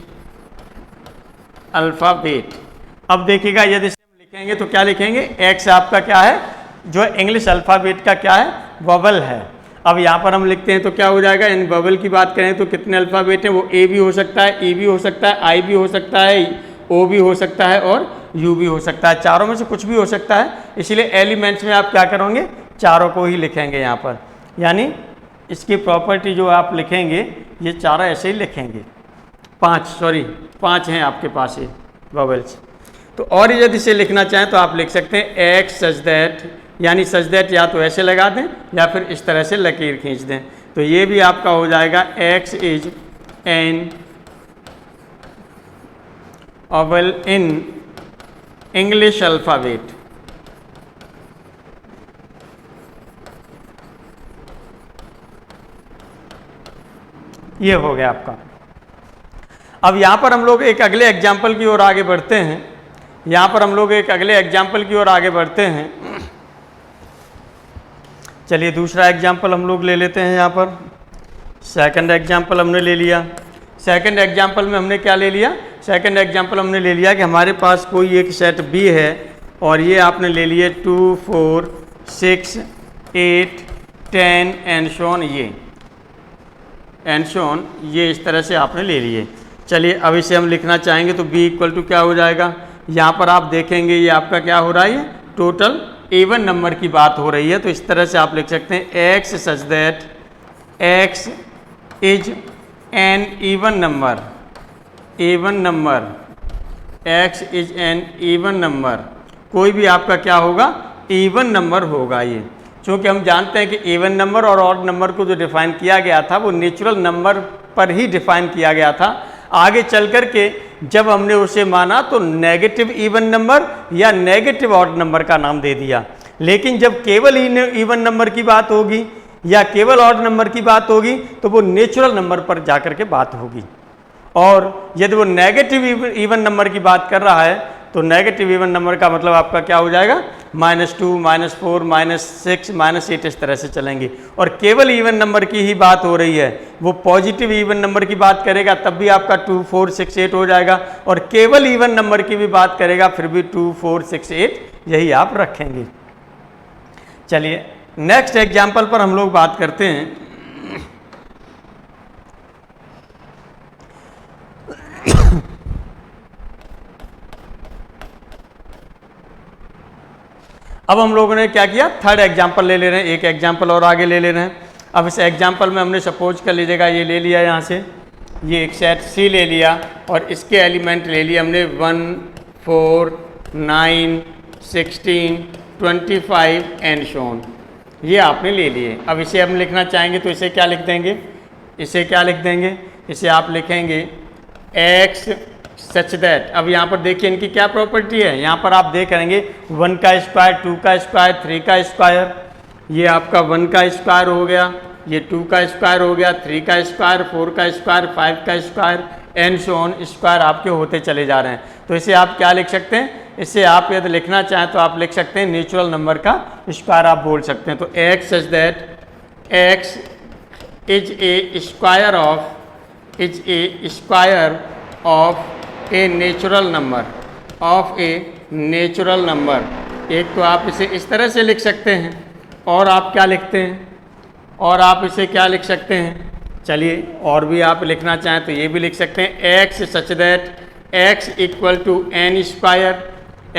S1: alphabet. अब देखिएगा यदि हम लिखेंगे तो क्या लिखेंगे, एक्स आपका क्या है, जो इंग्लिश अल्फ़ाबेट का क्या है, वॉवल है। अब यहाँ पर हम लिखते हैं तो क्या हो जाएगा, इन वॉवल की बात करें तो कितने अल्फ़ाबेट हैं, वो ए भी हो सकता है, ई भी हो सकता है, आई भी हो सकता है, ओ भी हो सकता है और यू भी हो सकता है। चारों में से कुछ भी हो सकता है, इसलिए एलिमेंट्स में आप क्या करोगे, चारों को ही लिखेंगे यहाँ पर। यानी इसकी प्रॉपर्टी जो आप लिखेंगे, ये चारों ऐसे ही लिखेंगे, पाँच हैं आपके पास ये वॉवेल्स। तो और यदि इसे लिखना चाहें तो आप लिख सकते हैं एक्स सच दैट, यानी सच दैट या तो ऐसे लगा दें या फिर इस तरह से लकीर खींच दें। तो ये भी आपका हो जाएगा x is an vowel in English alphabet. ये हो गया आपका। अब यहाँ पर हम लोग एक अगले एग्जाम्पल की ओर आगे बढ़ते हैं, यहाँ पर हम लोग एक अगले एग्जाम्पल की ओर आगे बढ़ते हैं। चलिए दूसरा एग्जाम्पल हम लोग ले लेते हैं। यहाँ पर सेकंड एग्जाम्पल हमने ले लिया। सेकंड एग्जाम्पल में हमने क्या ले लिया, सेकंड एग्जाम्पल हमने ले लिया कि हमारे पास कोई एक सेट बी है और ये आपने ले लिए 2, 4, 6, 8, 10 एंड शोन, ये एंड शोन, ये इस तरह से आपने ले लिए। चलिए अब इसे हम लिखना चाहेंगे तो b इक्वल टू क्या हो जाएगा, यहाँ पर आप देखेंगे ये आपका क्या हो रहा है, टोटल इवन नंबर की बात हो रही है। तो इस तरह से आप लिख सकते हैं x such that x is an even number, even number, x is an even number. कोई भी आपका क्या होगा, इवन नंबर होगा ये, चूँकि हम जानते हैं कि इवन नंबर और ऑड नंबर को जो डिफाइन किया गया था वो नेचुरल नंबर पर ही डिफाइन किया गया था। आगे चल कर के जब हमने उसे माना तो नेगेटिव इवन नंबर या नेगेटिव ऑड नंबर का नाम दे दिया। लेकिन जब केवल इवन नंबर की बात होगी या केवल ऑड नंबर की बात होगी तो वो नेचुरल नंबर पर जाकर के बात होगी। और यदि वो नेगेटिव इवन नंबर की बात कर रहा है तो नेगेटिव इवन नंबर का मतलब आपका क्या हो जाएगा, -2, -4, -6, -8 इस तरह से चलेंगे। और केवल इवन नंबर की ही बात हो रही है, वो पॉजिटिव इवन नंबर की बात करेगा तब भी आपका 2, 4, 6, 8 हो जाएगा, और केवल इवन नंबर की भी बात करेगा फिर भी 2, 4, 6, 8 यही आप रखेंगे। चलिए नेक्स्ट एग्जाम्पल पर हम लोग बात करते हैं। अब हम लोगों ने क्या किया, थर्ड एग्जाम्पल ले ले रहे हैं, एक एग्जाम्पल और आगे ले ले रहे हैं। अब इस एग्जाम्पल में हमने सपोज कर लीजिएगा ये ले लिया, यहाँ से ये एक सेट C ले लिया और इसके एलिमेंट ले लिए हमने 1, 4, 9, 16, 25 एंड सो ऑन, ये आपने ले लिए। अब इसे हम लिखना चाहेंगे तो इसे क्या लिख देंगे, इसे क्या लिख देंगे, इसे आप लिखेंगे x सच दैट। अब यहाँ पर देखिए इनकी क्या प्रॉपर्टी है, यहाँ पर आप देख करेंगे 1 का स्क्वायर, 2 का स्क्वायर, 3 का स्क्वायर, ये आपका 1 का स्क्वायर हो गया, ये 2 का स्क्वायर हो गया, 3 का स्क्वायर, 4 का स्क्वायर, 5 का square and so on, square आपके होते चले जा रहे हैं। तो इसे आप क्या लिख सकते हैं, इसे आप यदि लिखना चाहें तो आप लिख सकते हैं नेचुरल नंबर का स्क्वायर आप बोल सकते हैं। तो x such that x is a square of a natural number, of a natural number. एक तो आप इसे इस तरह से लिख सकते हैं, और आप क्या लिखते हैं, और आप इसे क्या लिख सकते हैं, चलिए और भी आप लिखना चाहें तो ये भी लिख सकते हैं x such that x equal to n square,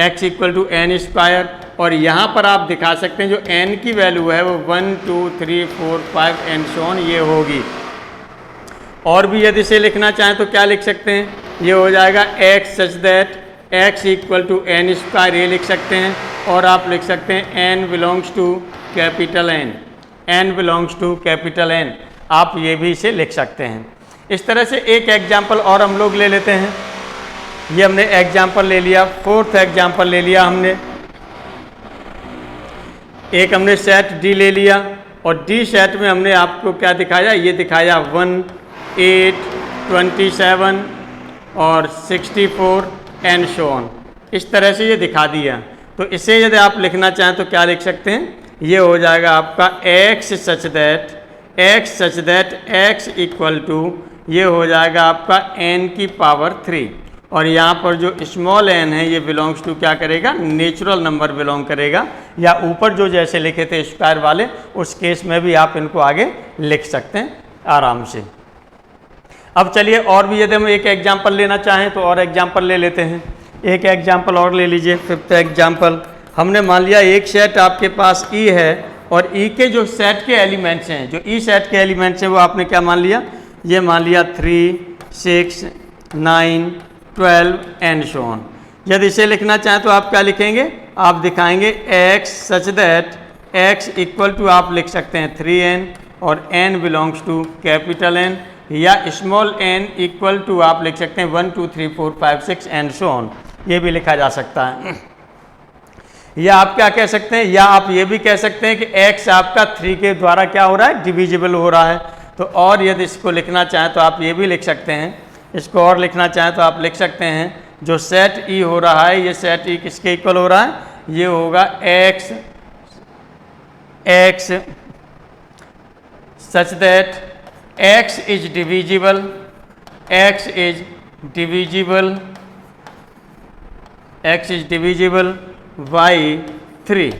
S1: x equal to n square. और यहाँ पर आप दिखा सकते हैं जो n की वैल्यू है वो 1, 2, 3, 4, 5 एंड सो ऑन ये होगी। और भी यदि इसे लिखना चाहें तो क्या लिख सकते हैं, ये हो जाएगा x such that x equal to n square, ये लिख सकते हैं। और आप लिख सकते हैं n belongs to capital N, n belongs to capital N, आप ये भी इसे लिख सकते हैं। इस तरह से एक एग्जाम्पल और हम लोग ले लेते हैं। ये हमने एग्जाम्पल ले लिया, फोर्थ एग्जाम्पल ले लिया हमने, एक हमने सेट D ले लिया और D सेट में हमने आपको क्या दिखाया, ये दिखाया 1, 8, 27 और 64 एंड सो ऑन, इस तरह से ये दिखा दिया। तो इसे यदि आप लिखना चाहें तो क्या लिख सकते हैं, ये हो जाएगा आपका x such that x equal to, ये हो जाएगा आपका n की पावर 3, और यहाँ पर जो स्मॉल n है ये बिलोंग्स टू क्या करेगा, नेचुरल नंबर बिलोंग करेगा, या ऊपर जो जैसे लिखे थे स्क्वायर वाले उस केस में भी आप इनको आगे लिख सकते हैं आराम से। अब चलिए और भी यदि हम एक एग्जाम्पल लेना चाहें तो और एग्जाम्पल ले लेते हैं। एक एग्जाम्पल और ले लीजिए, फिफ्थ एग्जाम्पल। हमने मान लिया एक सेट आपके पास E है और E के जो सेट के एलिमेंट्स हैं, जो E सेट के एलिमेंट्स हैं वो आपने क्या मान लिया, ये मान लिया 3, 6, 9, 12 एंड सो ऑन। यदि इसे लिखना चाहें तो आप क्या लिखेंगे, आप दिखाएंगे x such that x equal to आप लिख सकते हैं 3n और n belongs to capital N, या स्मॉल n इक्वल टू आप लिख सकते हैं 1, 2, 3, 4, 5, 6 एंड सो ऑन, ये भी लिखा जा सकता है। या आप क्या कह सकते हैं, या आप ये भी कह सकते हैं कि x आपका 3 के द्वारा क्या हो रहा है, डिविजिबल हो रहा है। तो और यदि इसको लिखना चाहें तो आप ये भी लिख सकते हैं, इसको और लिखना चाहें तो आप लिख सकते हैं जो सेट E हो रहा है, ये सेट E किसके इक्वल हो रहा है, ये होगा x such that x is divisible by 3,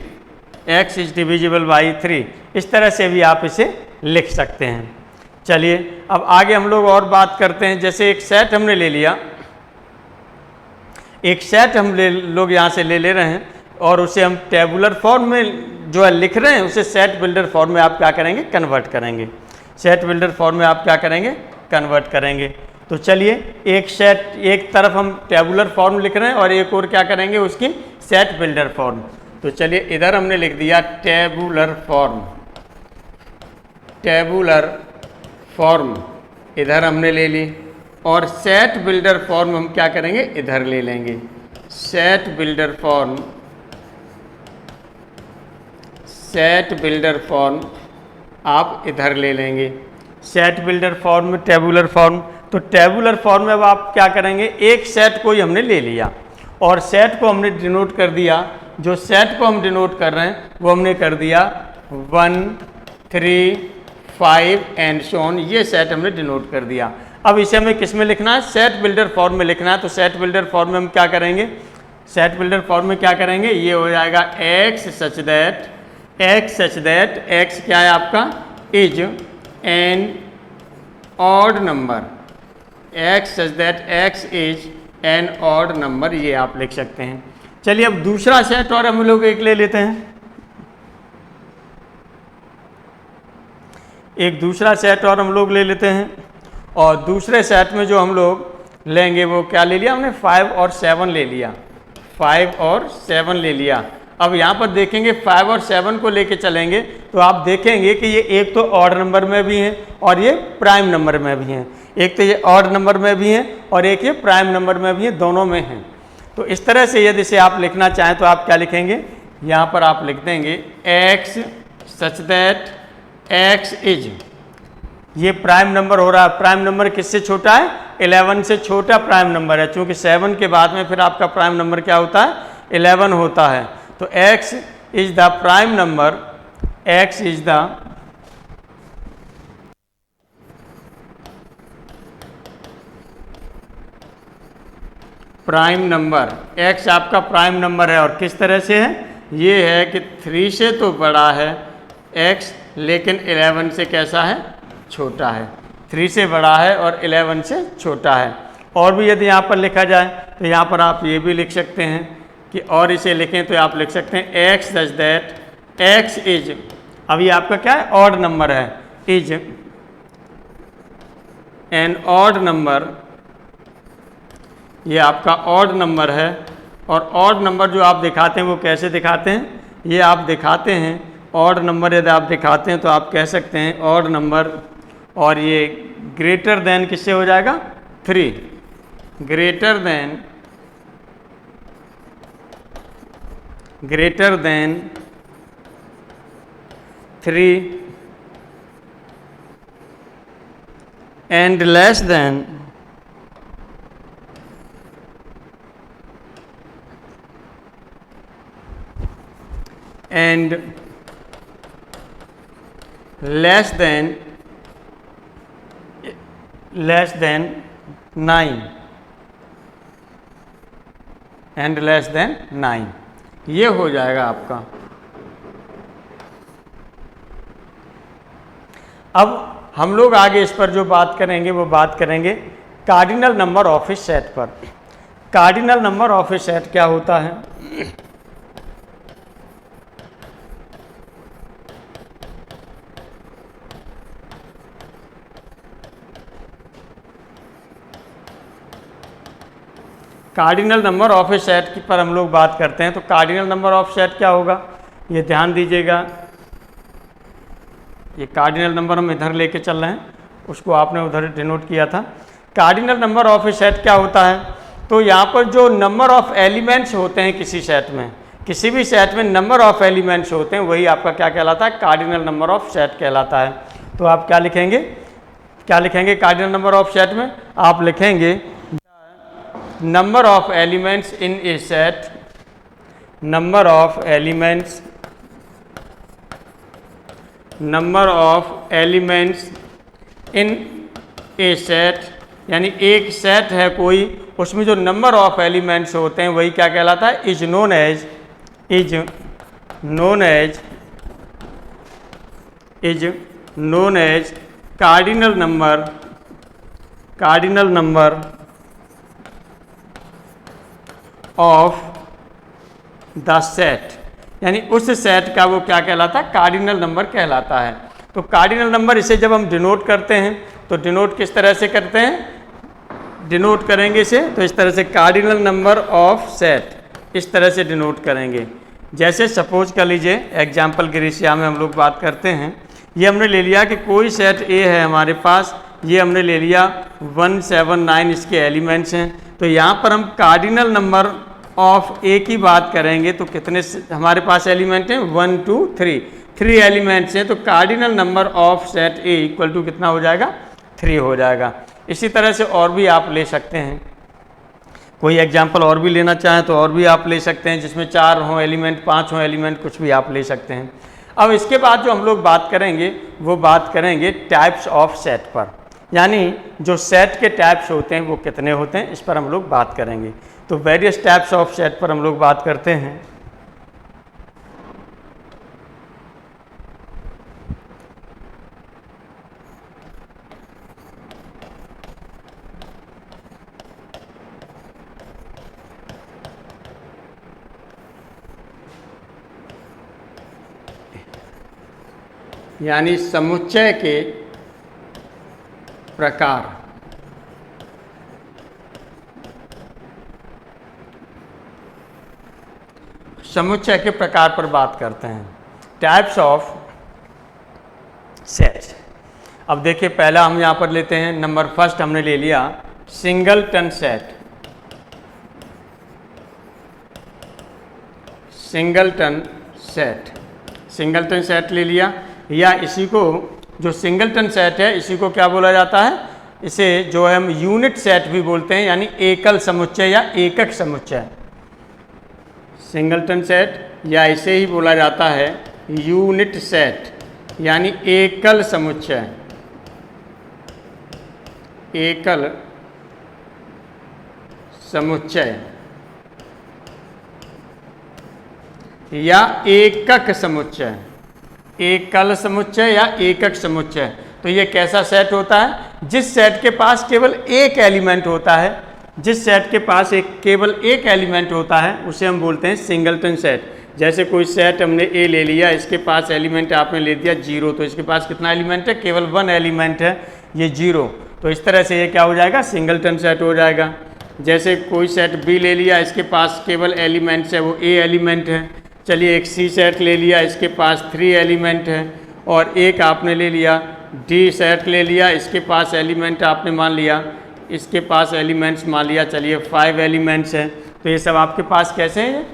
S1: x is divisible by 3, इस तरह से भी आप इसे लिख सकते हैं। चलिए अब आगे हम लोग और बात करते हैं। जैसे एक सेट हमने ले लिया, एक सेट हम लोग यहाँ से ले रहे हैं और उसे हम टेबुलर फॉर्म में जो है लिख रहे हैं, उसे सेट बिल्डर फॉर्म में आप क्या करेंगे, कन्वर्ट करेंगे। सेट बिल्डर फॉर्म में आप क्या करेंगे, कन्वर्ट करेंगे। तो चलिए एक सेट, एक तरफ हम टेबुलर फॉर्म लिख रहे हैं और एक और क्या करेंगे, उसकी सेट बिल्डर फॉर्म। तो चलिए इधर हमने लिख दिया टेबुलर फॉर्म, टेबुलर फॉर्म इधर हमने ले ली, और सेट बिल्डर फॉर्म हम क्या करेंगे, इधर ले लेंगे। Set builder form, set builder form आप इधर ले लेंगे। Set builder form, tabular form, तो टेबुलर फॉर्म में अब आप क्या करेंगे, एक सेट को ही हमने ले लिया और सेट को हमने डिनोट कर दिया। जो सेट को हम डिनोट कर रहे हैं वो हमने कर दिया 1, 3, 5 एंड सो ऑन, ये सेट हमने डिनोट कर दिया। अब इसे हमें किस में लिखना है, सेट बिल्डर फॉर्म में लिखना है। तो सेट बिल्डर फॉर्म में हम क्या करेंगे, सेट बिल्डर फॉर्म में क्या करेंगे, ये हो जाएगा x सच दैट x क्या है आपका, is an odd number, x such that x is an odd number, ये आप लिख सकते हैं। चलिए अब दूसरा सेट और हम लोग एक ले लेते हैं, एक दूसरा सेट और हम लोग ले लेते हैं। और दूसरे सेट में जो हम लोग लेंगे वो क्या ले लिया हमने, 5 और 7 ले लिया, 5 और 7 ले लिया। अब यहाँ पर देखेंगे 5 और 7 को लेके चलेंगे तो आप देखेंगे कि ये एक तो ऑड नंबर में भी हैं और ये प्राइम नंबर में भी हैं, एक तो ये ऑड नंबर में भी हैं और एक ये प्राइम नंबर में भी हैं, दोनों में हैं। तो इस तरह से यदि इसे आप लिखना चाहें तो आप क्या लिखेंगे, यहाँ पर आप लिख देंगे x such that x is, ये प्राइम नंबर हो रहा है। प्राइम नंबर किससे छोटा है, 11 से छोटा प्राइम नंबर है, क्योंकि 7 के बाद में फिर आपका प्राइम नंबर क्या होता है, 11 होता है। तो x is the prime number, x is the prime number, x आपका प्राइम नंबर है। और किस तरह से है, ये है कि 3 से तो बड़ा है x, लेकिन 11 से कैसा है, छोटा है। 3 से बड़ा है और 11 से छोटा है। और भी यदि यहाँ पर लिखा जाए तो यहाँ पर आप ये भी लिख सकते हैं कि, और इसे लिखें तो आप लिख सकते हैं x such that x is, अब ये आपका क्या है, ऑड नंबर है, इज एन ऑड नंबर, ये आपका ऑड नंबर है। और ऑड नंबर जो आप दिखाते हैं वो कैसे दिखाते हैं, ये आप दिखाते हैं ऑड नंबर, यदि आप दिखाते हैं तो आप कह सकते हैं ऑड नंबर, और ये ग्रेटर देन किससे हो जाएगा, 3, greater than 3 and less than and less than 9 and less than 9, ये हो जाएगा आपका। अब हम लोग आगे इस पर जो बात करेंगे वो बात करेंगे cardinal number of a set पर। Cardinal number of a set क्या होता है, cardinal number of a set की पर हम लोग बात करते हैं। तो कार्डिनल नंबर ऑफ सेट क्या होगा, ये ध्यान दीजिएगा, ये कार्डिनल नंबर हम इधर लेके चल रहे हैं, उसको आपने उधर डिनोट किया था। Cardinal number of a set क्या होता है, तो यहाँ पर जो नंबर ऑफ एलिमेंट्स होते हैं किसी सेट में, किसी भी सेट में नंबर ऑफ एलिमेंट्स होते हैं, वही आपका क्या कहलाता है, कार्डिनल नंबर ऑफ सेट कहलाता है। तो आप क्या लिखेंगे, कार्डिनल नंबर ऑफ सेट में आप लिखेंगे number of elements in a set, number of elements in a set, यानी एक सेट है कोई, उसमें जो नंबर ऑफ एलिमेंट्स होते हैं वही क्या कहलाता है, is known as cardinal number of the set, यानी उस सेट का वो क्या कहलाता है, कार्डिनल नंबर कहलाता है। तो कार्डिनल नंबर, इसे जब हम डिनोट करते हैं तो डिनोट किस तरह से करते हैं, डिनोट करेंगे इसे तो इस तरह से, कार्डिनल नंबर ऑफ सेट, इस तरह से डिनोट करेंगे, जैसे सपोज कर लीजिए एग्जाम्पल ग्रीसिया में हम लोग बात करते हैं, ये हमने ले लिया कि कोई सेट ए है हमारे पास, ये हमने ले लिया 1 7 9 इसके एलिमेंट्स हैं। तो यहाँ पर हम कार्डिनल नंबर ऑफ ए की बात करेंगे तो कितने हमारे पास एलिमेंट हैं, 1 2 3, 3 एलिमेंट्स हैं। तो cardinal number of set A equal to कितना हो जाएगा, 3 हो जाएगा। इसी तरह से और भी आप ले सकते हैं, कोई एग्जाम्पल और भी लेना चाहें तो और भी आप ले सकते हैं, जिसमें 4 हों एलिमेंट, 5 हों एलिमेंट, कुछ भी आप ले सकते हैं। अब इसके बाद जो हम लोग बात करेंगे वो बात करेंगे टाइप्स ऑफ सेट पर, यानी जो सेट के टाइप्स होते हैं वो कितने होते हैं, इस पर हम लोग बात करेंगे। तो वेरियस टाइप्स ऑफ सेट पर हम लोग बात करते हैं। यानी समुच्चय के प्रकार। समुच्चय के प्रकार पर बात करते हैं, टाइप्स ऑफ सेट। अब देखिए पहला हम यहाँ पर लेते हैं, नंबर फर्स्ट हमने ले लिया singleton set. Singleton set, singleton set ले लिया, या इसी को जो सिंगलटन सेट है इसी को क्या बोला जाता है, इसे जो हम यूनिट सेट भी बोलते हैं, यानी एकल समुच्चय या एकक समुच्चय। सिंगलटन सेट या इसे ही बोला जाता है यूनिट सेट, यानी एकल समुच्चय, एकल समुच्चय या एकक समुच्चय, एकल समुच्चय या एकक समुच्चय। तो ये कैसा सेट होता है, जिस सेट के पास केवल एक एलिमेंट होता है, जिस सेट के पास केवल एक एलिमेंट होता है उसे हम बोलते हैं सिंगलटन सेट। जैसे कोई सेट हमने ए ले लिया, इसके पास एलिमेंट आपने ले दिया 0, तो इसके पास कितना एलिमेंट है, केवल 1 एलिमेंट है, ये 0। तो इस तरह से ये क्या हो जाएगा, सिंगलटन सेट हो जाएगा। जैसे कोई सेट बी ले लिया, इसके पास केवल एलिमेंट्स है, वो ए एलिमेंट है। चलिए एक सी सेट ले लिया, इसके पास 3 एलिमेंट है, और एक आपने ले लिया डी सेट ले लिया, इसके पास एलिमेंट आपने मान लिया, इसके पास एलिमेंट्स मान लिया चलिए 5 एलिमेंट्स हैं। तो ये सब आपके पास कैसे हैं,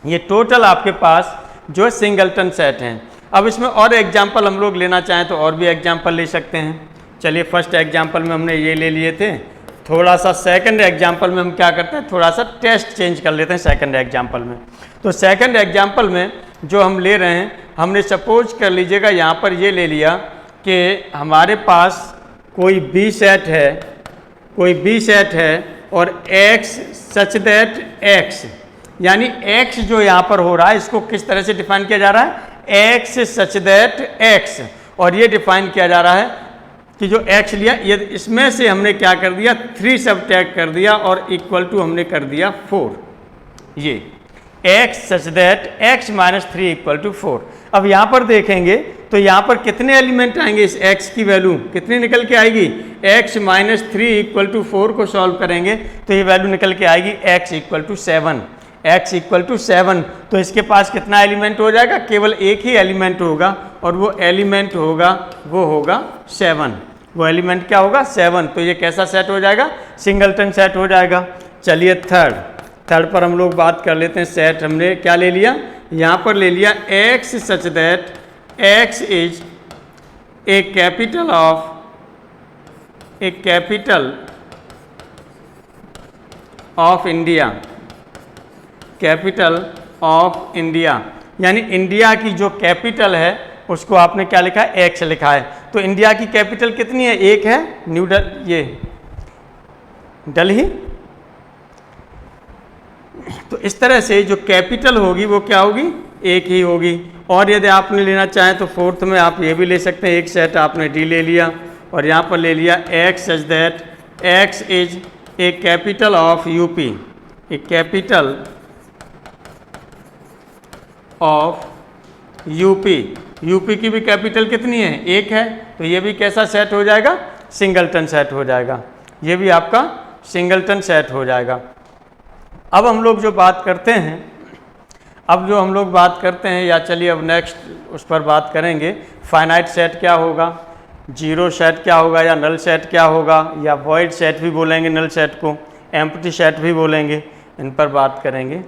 S1: ये टोटल आपके पास जो सिंगलटन सेट हैं। अब इसमें और एग्जाम्पल हम लोग लेना चाहें तो और भी एग्जाम्पल ले सकते हैं। चलिए फर्स्ट एग्जाम्पल में हमने ये ले लिए थे, थोड़ा सा सेकंड एग्जाम्पल में हम क्या करते हैं, थोड़ा सा टेस्ट चेंज कर लेते हैं सेकंड एग्जाम्पल में। तो सेकंड एग्जाम्पल में जो हम ले रहे हैं, हमने सपोज कर लीजिएगा यहाँ पर ये ले लिया कि हमारे पास कोई बी सेट है, कोई बी सेट है और x सच दैट x, यानी x जो यहाँ पर हो रहा है इसको किस तरह से डिफाइन किया जा रहा है, x सच दैट x, और ये डिफाइन किया जा रहा है कि जो x लिया ये इसमें से हमने क्या कर दिया 3 सबट्रैक्ट कर दिया और इक्वल टू हमने कर दिया 4, ये x such that x minus 3 equal to 4। अब यहाँ पर देखेंगे तो यहाँ पर कितने एलिमेंट आएंगे, इस x की वैल्यू कितनी निकल के आएगी, x माइनस 3 इक्वल टू 4 को सॉल्व करेंगे तो ये वैल्यू निकल के आएगी x equal to 7, x equal to 7। तो इसके पास कितना एलिमेंट हो जाएगा, केवल एक ही एलिमेंट होगा और वो एलिमेंट होगा वो होगा 7, वो एलिमेंट क्या होगा 7। तो ये कैसा सेट हो जाएगा, सिंगलटन सेट हो जाएगा। चलिए थर्ड पर हम लोग बात कर लेते हैं। सेट हमने क्या ले लिया, यहाँ पर ले लिया x such that x is a capital of India, capital of India, यानी इंडिया की जो कैपिटल है उसको आपने क्या लिखा है, x लिखा है। तो इंडिया की कैपिटल कितनी है, एक है, न्यू ये दिल्ली। तो इस तरह से जो कैपिटल होगी वो क्या होगी, एक ही होगी। और यदि आपने लेना चाहें तो फोर्थ में आप ये भी ले सकते हैं, एक सेट आपने डी ले लिया और यहाँ पर ले लिया x such that x is a capital of UP, A capital of UP. UP की भी कैपिटल कितनी है, एक है, तो ये भी कैसा सेट हो जाएगा, सिंगलटन सेट हो जाएगा, ये भी आपका सिंगलटन सेट हो जाएगा। अब हम लोग जो बात करते हैं, अब जो हम लोग बात करते हैं, या चलिए अब नेक्स्ट उस पर बात करेंगे, फाइनाइट सेट क्या होगा, जीरो सेट क्या होगा, या नल सेट क्या होगा, या वॉइड सेट भी बोलेंगे नल सेट को, एम्प्टी सेट भी बोलेंगे, इन पर बात करेंगे।